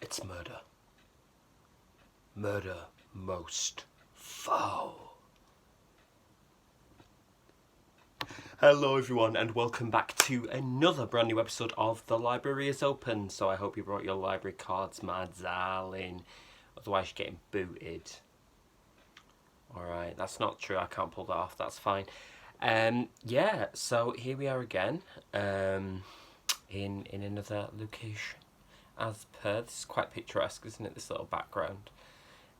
It's murder. Murder most foul. Hello everyone and welcome back to another brand new episode of The Library is Open. So I hope you brought your library cards, my darling. Otherwise you're getting booted. Alright, that's not true, I can't pull that off, that's fine. Yeah, so here we are again, in another location. As per, this is quite picturesque, isn't it, this little background.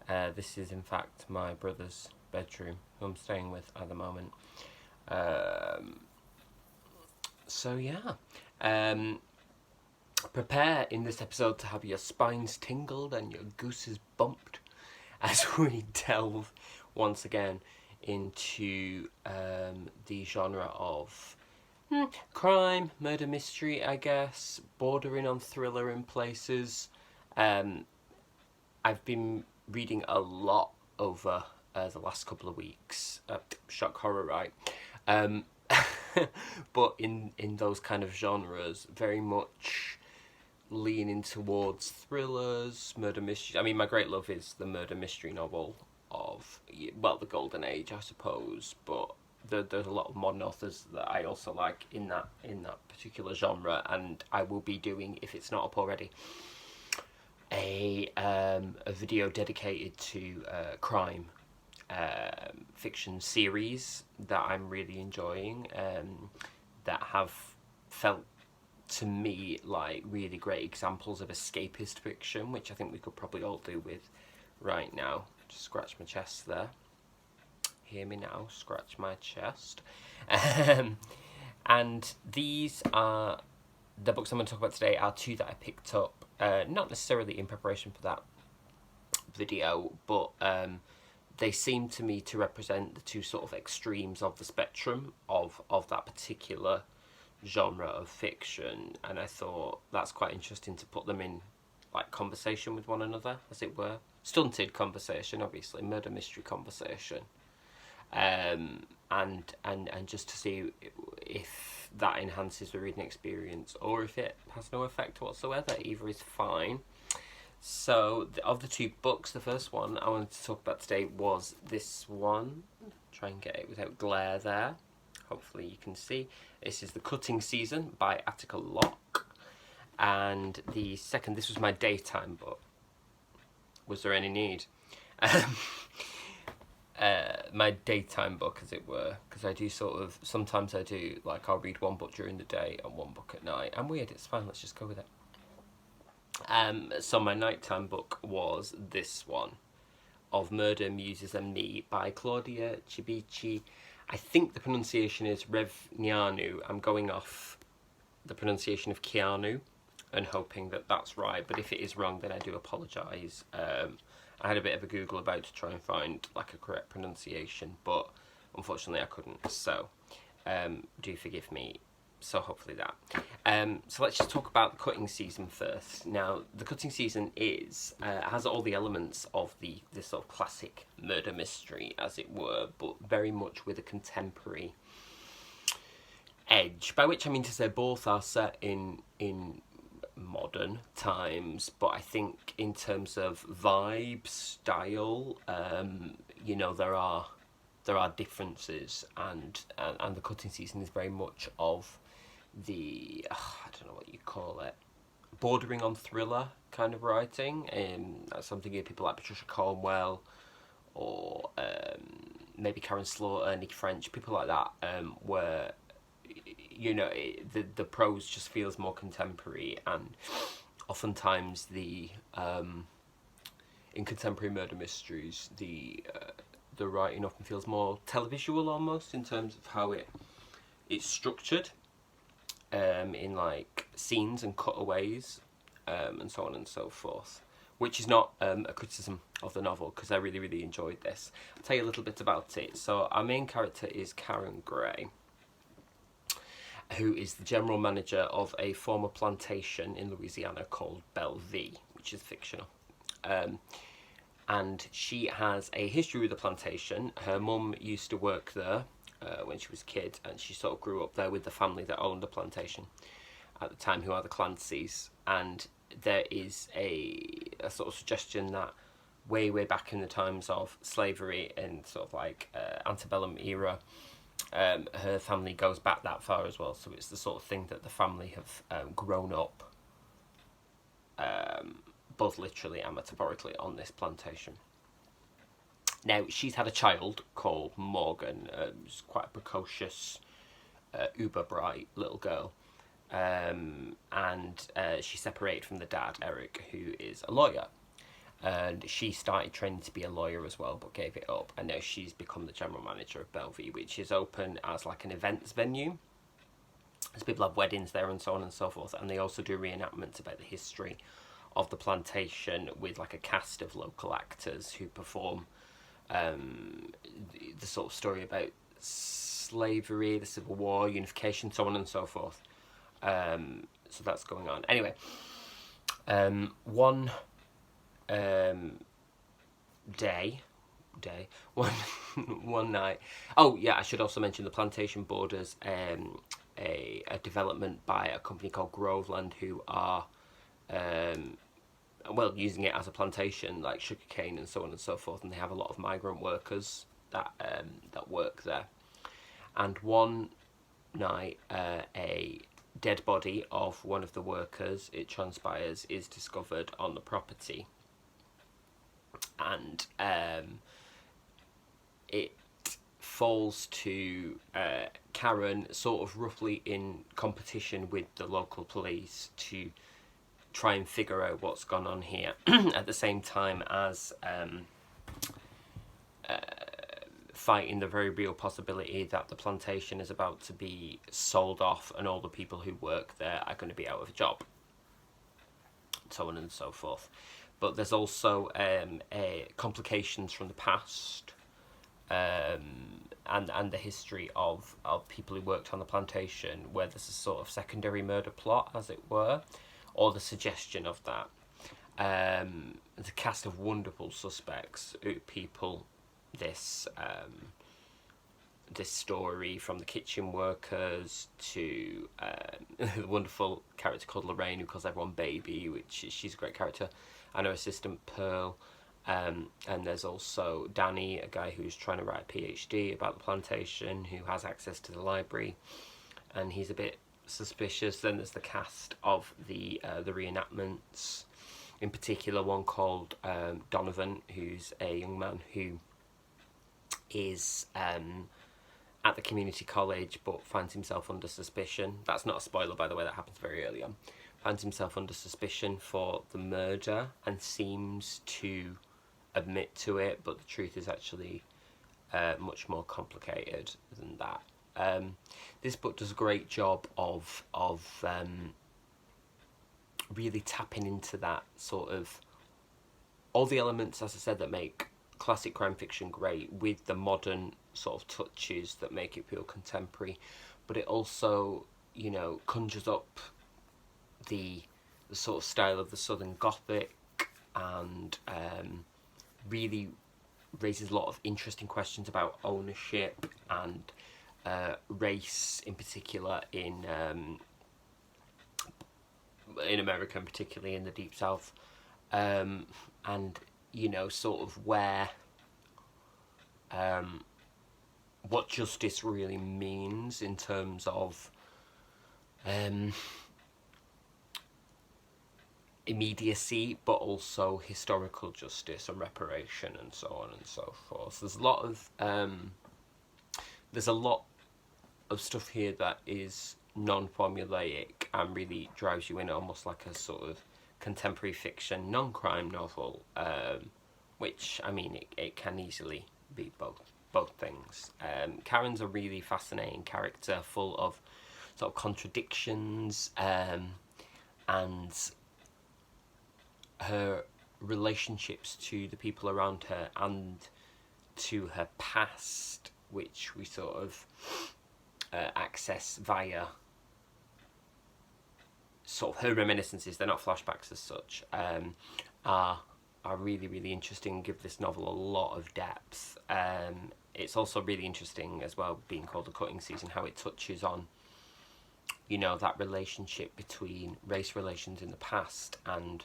This is in fact my brother's bedroom, who I'm staying with at the moment. So yeah, prepare in this episode to have your spines tingled and your gooses bumped as we delve once again into the genre of crime, murder mystery, I guess, bordering on thriller in places. I've been reading a lot over the last couple of weeks. Shock horror, right? But in those kind of genres, very much leaning towards thrillers, murder mystery. I mean, my great love is the murder mystery novel of, well, the golden age, I suppose, but there's a lot of modern authors that I also like in that particular genre, and I will be doing, if it's not up already, a video dedicated to crime fiction series that I'm really enjoying, that have felt to me like really great examples of escapist fiction, which I think we could probably all do with right now. Just scratch my chest there. Hear me now, scratch my chest. And these are the books I'm going to talk about today. Are two that I picked up, not necessarily in preparation for that video, but they seem to me to represent the two sort of extremes of the spectrum of that particular genre of fiction, and I thought that's quite interesting to put them in like conversation with one another, as it were. Stunted conversation, obviously, murder mystery conversation. And just to see if that enhances the reading experience or if it has no effect whatsoever. Either is fine. So, of the two books, the first one I wanted to talk about today was this one. Try and get it without glare there. Hopefully you can see. This is The Cutting Season by Attica Locke. And the second, this was my daytime book. Was there any need? My daytime book, as it were, because I do sort of, sometimes I do, like, I'll read one book during the day and one book at night. I'm weird, it's fine, let's just go with it. So my nighttime book was this one, of Murder, Muses and Me by Claudia Chibici. I think the pronunciation is Revneanu. I'm going off the pronunciation of Keanu and hoping that that's right, but if it is wrong then I do apologise. I had a bit of a Google about to try and find like a correct pronunciation, but unfortunately I couldn't, so do forgive me. So hopefully that. So let's just talk about The Cutting Season first. Now, The Cutting Season has all the elements of this sort of classic murder mystery, as it were, but very much with a contemporary edge, by which I mean to say both are set in modern times, but I think in terms of vibe, style, you know, there are differences, and The Cutting Season is very much of the I don't know what you call it, bordering on thriller kind of writing. That's something people like Patricia Cornwell or maybe Karen Slaughter, Nick French, people like that, where, you know, the prose just feels more contemporary, and oftentimes in contemporary murder mysteries the writing often feels more televisual almost, in terms of how it's structured, in like scenes and cutaways, and so on and so forth, which is not a criticism of the novel, because I really, really enjoyed this. I'll tell you a little bit about it. So our main character is Karen Gray, who is the general manager of a former plantation in Louisiana called Bellevue, which is fictional. And she has a history with the plantation. Her mum used to work there when she was a kid, and she sort of grew up there with the family that owned the plantation at the time, who are the Clancys. And there is a sort of suggestion that way back in the times of slavery and sort of like antebellum era, her family goes back that far as well. So it's the sort of thing that the family have grown up, both literally and metaphorically, on this plantation. Now, she's had a child called Morgan, who's quite a precocious, uber bright little girl. And she separated from the dad, Eric, who is a lawyer. And she started training to be a lawyer as well, but gave it up. And now she's become the general manager of Bellevue, which is open as like an events venue. As people have weddings there and so on and so forth. And they also do reenactments about the history of the plantation with like a cast of local actors who perform the sort of story about slavery, the Civil War, unification, so on and so forth. So that's going on. Anyway, one night. Oh yeah, I should also mention the plantation borders a development by a company called Groveland, who are using it as a plantation, like sugarcane and so on and so forth, and they have a lot of migrant workers that work there. And one night, a dead body of one of the workers, it transpires, is discovered on the property, and it falls to Karen, sort of roughly in competition with the local police to try and figure out what's gone on here, at the same time as fighting the very real possibility that the plantation is about to be sold off and all the people who work there are going to be out of a job, so on and so forth. But there's also complications from the past, and the history of people who worked on the plantation, where there's a sort of secondary murder plot, as it were, or the suggestion of that. There's a cast of wonderful suspects, people. This story, from the kitchen workers to the wonderful character called Lorraine, who calls everyone baby, she's a great character, and her assistant Pearl. And there's also Danny, a guy who's trying to write a PhD about the plantation, who has access to the library, and he's a bit suspicious. Then there's the cast of the reenactments, in particular one called Donovan, who's a young man who is at the community college but finds himself under suspicion. That's not a spoiler, by the way, that happens very early on. Finds himself under suspicion for the murder and seems to admit to it, but the truth is actually much more complicated than that. This book does a great job of really tapping into that sort of all the elements, as I said, that make classic crime fiction great, with the modern sort of touches that make it feel contemporary, but it also, conjures up the sort of style of the Southern Gothic, and really raises a lot of interesting questions about ownership and race, in particular in America, and particularly in the Deep South, and sort of where what justice really means in terms of immediacy, but also historical justice and reparation, and so on and so forth. There's a lot of stuff here that is non-formulaic and really drives you in, almost like a sort of contemporary fiction, non-crime novel, which, I mean, it can easily be both things. Karen's a really fascinating character, full of sort of contradictions, and her relationships to the people around her and to her past, which we sort of access via sort of her reminiscences. They're not flashbacks as such, are really, really interesting, give this novel a lot of depth. It's also really interesting as well, being called The Cutting Season, how it touches on you know, that relationship between race relations in the past and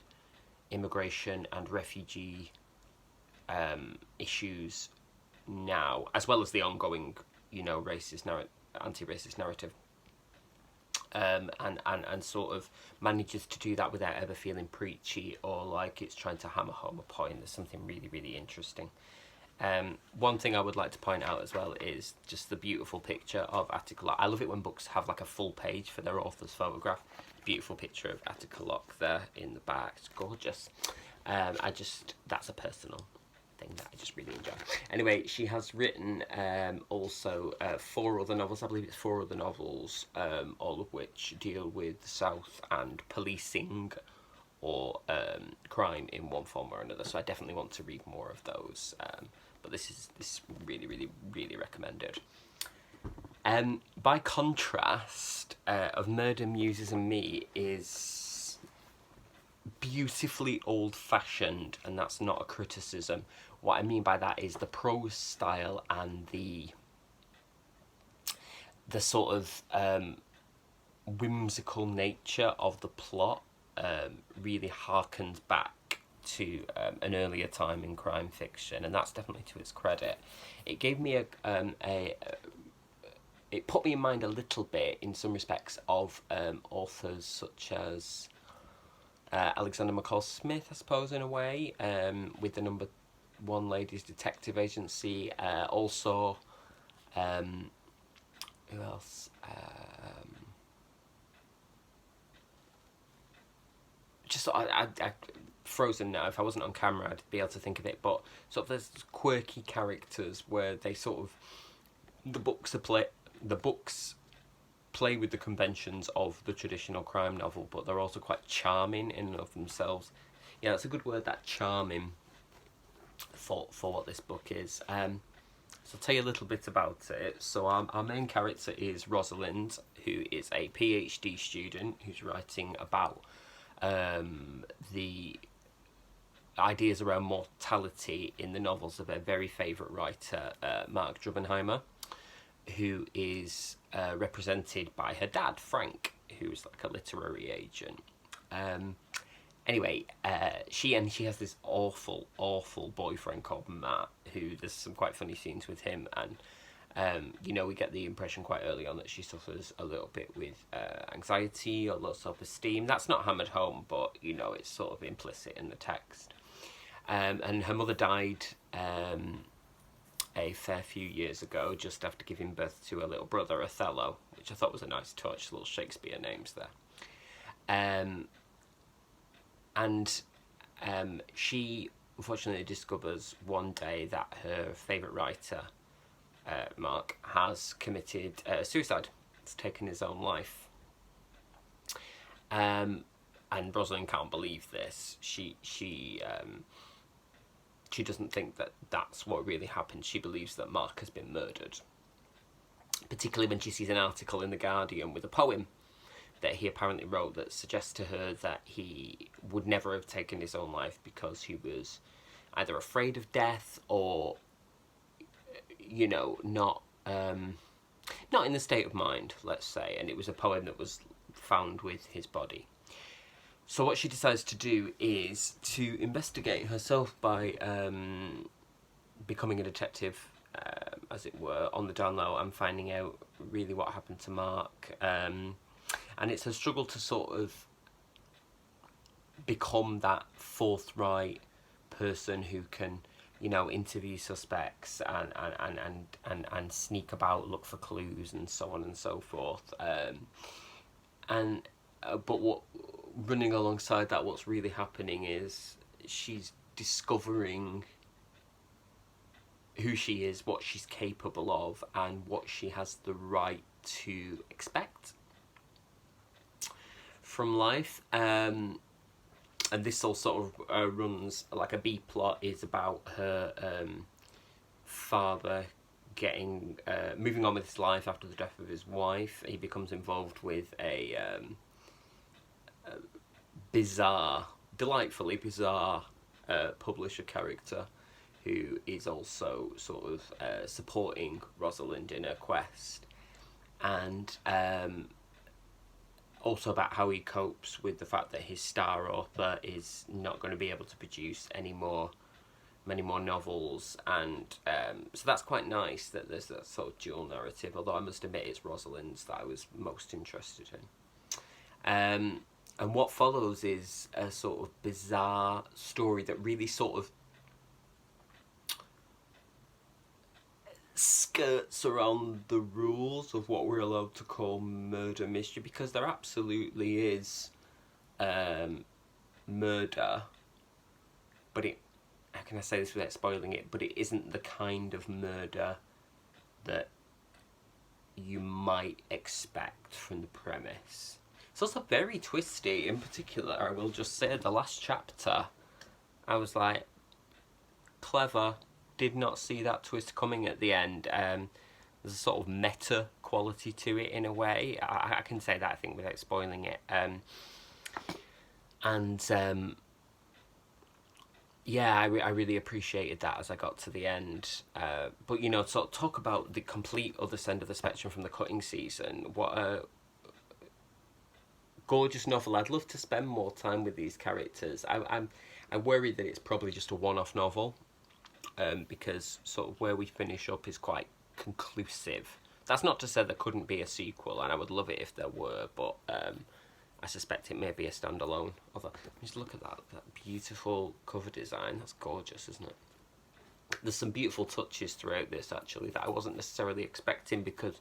immigration and refugee issues now, as well as the ongoing, you know, anti-racist narrative, and sort of manages to do that without ever feeling preachy or like it's trying to hammer home a point. There's something really, really interesting. One thing I would like to point out as well is just the beautiful picture of Attica Locke. I love it when books have like a full page for their author's photograph. Beautiful picture of Attica Locke there in the back. It's gorgeous. That's a personal thing that I just really enjoy. Anyway, she has written also 4 other novels. I believe it's 4 other novels, all of which deal with the South and policing or crime in one form or another. So I definitely want to read more of those. But this is really, really, really recommended. By contrast, of Murder, Muses and Me is beautifully old-fashioned, and that's not a criticism. What I mean by that is the prose style and the sort of whimsical nature of the plot really harkens back to an earlier time in crime fiction, and that's definitely to its credit. It gave me it put me in mind a little bit, in some respects, of authors such as Alexander McCall Smith, I suppose, in a way, with the Number 1 Ladies Detective Agency. Also, who else? I frozen now. If I wasn't on camera, I'd be able to think of it. But sort of there's quirky characters where they sort of the books play with the conventions of the traditional crime novel, but they're also quite charming in and of themselves. Yeah, that's a good word, that charming, for what this book is. So I'll tell you a little bit about it. So our main character is Rosalind, who is a PhD student who's writing about the ideas around mortality in the novels of her very favourite writer, Mark Drubenheimer, who is represented by her dad, Frank, who's like a literary agent. Anyway, she has this awful boyfriend called Matt, who there's some quite funny scenes with him, and you know, we get the impression quite early on that she suffers a little bit with anxiety or low self-esteem. That's not hammered home, but you know, it's sort of implicit in the text. And her mother died a fair few years ago, just after giving birth to a little brother, Othello, which I thought was a nice touch, little Shakespeare names there. And she unfortunately discovers one day that her favourite writer, Mark, has committed suicide. He's taken his own life. And Rosalind can't believe this. She doesn't think that that's what really happened. She believes that Mark has been murdered. Particularly when she sees an article in The Guardian with a poem that he apparently wrote that suggests to her that he would never have taken his own life because he was either afraid of death or, you know, not in the state of mind, let's say. And it was a poem that was found with his body. So what she decides to do is to investigate herself by becoming a detective, as it were, on the down low, and finding out really what happened to Mark. And it's a struggle to sort of become that forthright person who can, you know, interview suspects and sneak about, look for clues, and so on and so forth. But what running alongside that, what's really happening is she's discovering who she is, what she's capable of, and what she has the right to expect from life. And this all sort of runs like a B plot, is about her father getting moving on with his life after the death of his wife. He becomes involved with a bizarre, delightfully bizarre publisher character who is also sort of supporting Rosalind in her quest. And also about how he copes with the fact that his star author is not going to be able to produce many more novels, and so that's quite nice that there's that sort of dual narrative, although I must admit it's Rosalind's that I was most interested in. And what follows is a sort of bizarre story that really sort of skirts around the rules of what we're allowed to call murder mystery, because there absolutely is murder, but how can I say this without spoiling it, but it isn't the kind of murder that you might expect from the premise. It's also very twisty. In particular, I will just say, the last chapter, I was like, clever. Did not see that twist coming at the end. There's a sort of meta quality to it in a way. I can say that, I think, without spoiling it. Yeah, I really appreciated that as I got to the end. But, you know, sort of talk about the complete other end of the spectrum from the cutting season. What a gorgeous novel. I'd love to spend more time with these characters. I worry that it's probably just a one-off novel, because sort of where we finish up is quite conclusive. That's not to say there couldn't be a sequel, and I would love it if there were, but I suspect it may be a standalone. Although, just look at that beautiful cover design. That's gorgeous, isn't it? There's some beautiful touches throughout this, actually, that I wasn't necessarily expecting, because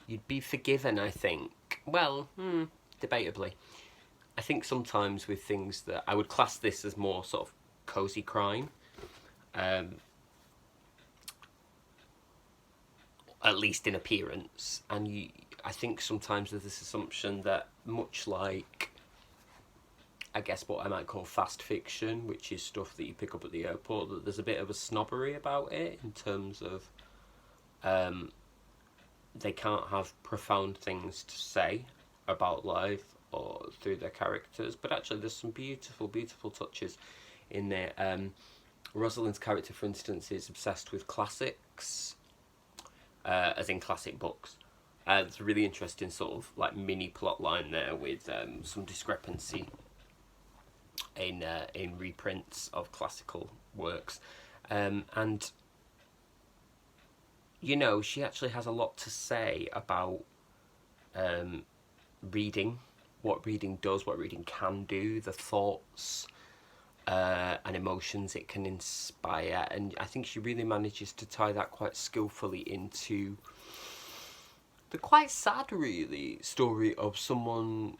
you'd be forgiven, I think. Well, debatably. I think sometimes with things that I would class this as more sort of cozy crime, at least in appearance, and I think sometimes there's this assumption that, much like, I guess what I might call fast fiction, which is stuff that you pick up at the airport, that there's a bit of a snobbery about it in terms of they can't have profound things to say about life or through their characters, but actually there's some beautiful, beautiful touches in there. Rosalind's character, for instance, is obsessed with classics, as in classic books. There's a really interesting sort of like mini plot line there with some discrepancy in reprints of classical works, and you know, she actually has a lot to say about reading, what reading does, what reading can do, the thoughts and emotions it can inspire, and I think she really manages to tie that quite skillfully into the quite sad, really, story of someone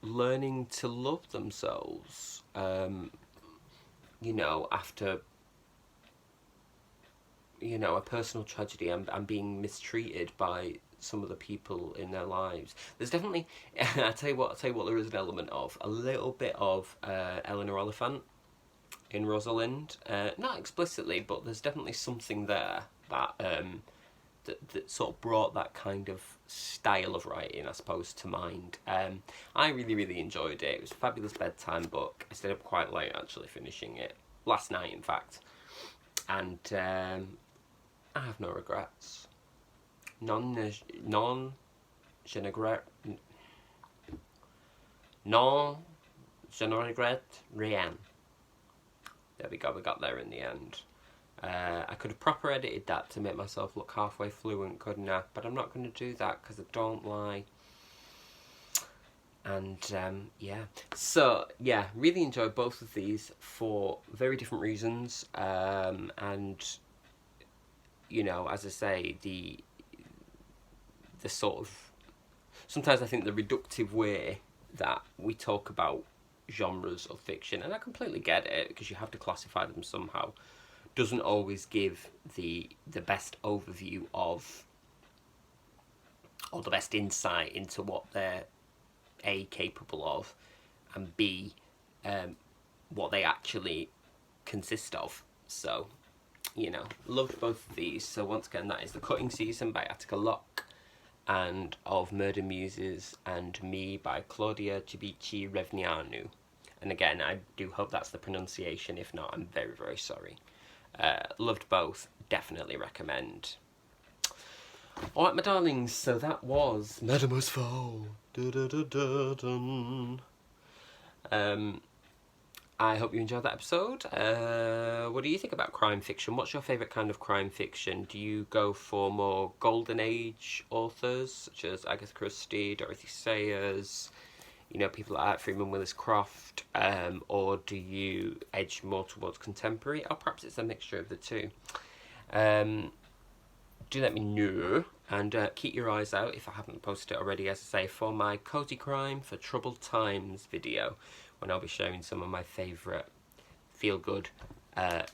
learning to love themselves, you know, after, you know, a personal tragedy and being mistreated by some of the people in their lives. There's definitely, I tell you what, there is an element of a little bit of Eleanor Oliphant in Rosalind, not explicitly, but there's definitely something there that that sort of brought that kind of style of writing, I suppose, to mind. I really, really enjoyed it. It was a fabulous bedtime book. I stayed up quite late actually finishing it last night, in fact, and I have no regrets. Je ne regrette rien. There we go, we got there in the end. I could have proper edited that to make myself look halfway fluent, couldn't I? But I'm not going to do that because I don't lie. And yeah, so yeah, really enjoyed both of these for very different reasons. And you know, as I say, the sort of, sometimes I think the reductive way that we talk about genres of fiction, and I completely get it because you have to classify them somehow, doesn't always give the best overview of, or the best insight into what they're A, capable of, and B, what they actually consist of. So, you know, loved both of these. So once again, that is The Cutting Season by Attica Locke, and Of Murder, Muses and Me by Claudia Chibici-Revneanu. And again, I do hope that's the pronunciation. If not, I'm very, very sorry. Loved both. Definitely recommend. Alright, my darlings, so that was Metamorphose. I hope you enjoyed that episode. What do you think about crime fiction? What's your favourite kind of crime fiction? Do you go for more golden age authors, such as Agatha Christie, Dorothy Sayers, people like Freeman Willis Croft, or do you edge more towards contemporary, or perhaps it's a mixture of the two? Do let me know, and keep your eyes out, if I haven't posted it already, as I say, for my Cozy Crime for Troubled Times video, when I'll be sharing some of my favourite feel-good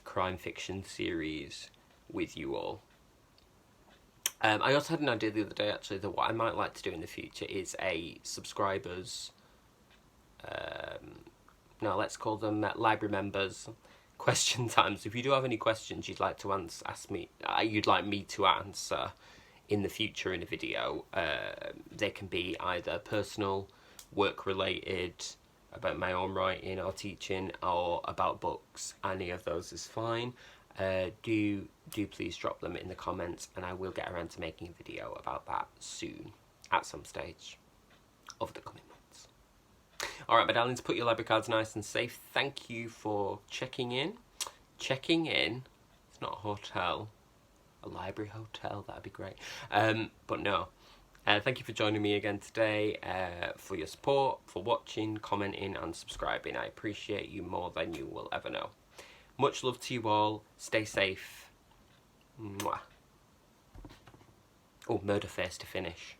crime fiction series with you all. I also had an idea the other day, actually, that what I might like to do in the future is a subscribers, let's call them library members, question times. If you do have any questions you'd like to ask me, you'd like me to answer in the future in a video, they can be either personal, work related, about my own writing or teaching, or about books. Any of those is fine. Do please drop them in the comments, and I will get around to making a video about that soon, at some stage of the coming months. Alright, my darlings, put your library cards nice and safe. Thank you for checking in. It's not a hotel. A library hotel, that'd be great. But no. Thank you for joining me again today, for your support, for watching, commenting and subscribing. I appreciate you more than you will ever know. Much love to you all. Stay safe. Mwah. Oh, murder face to finish.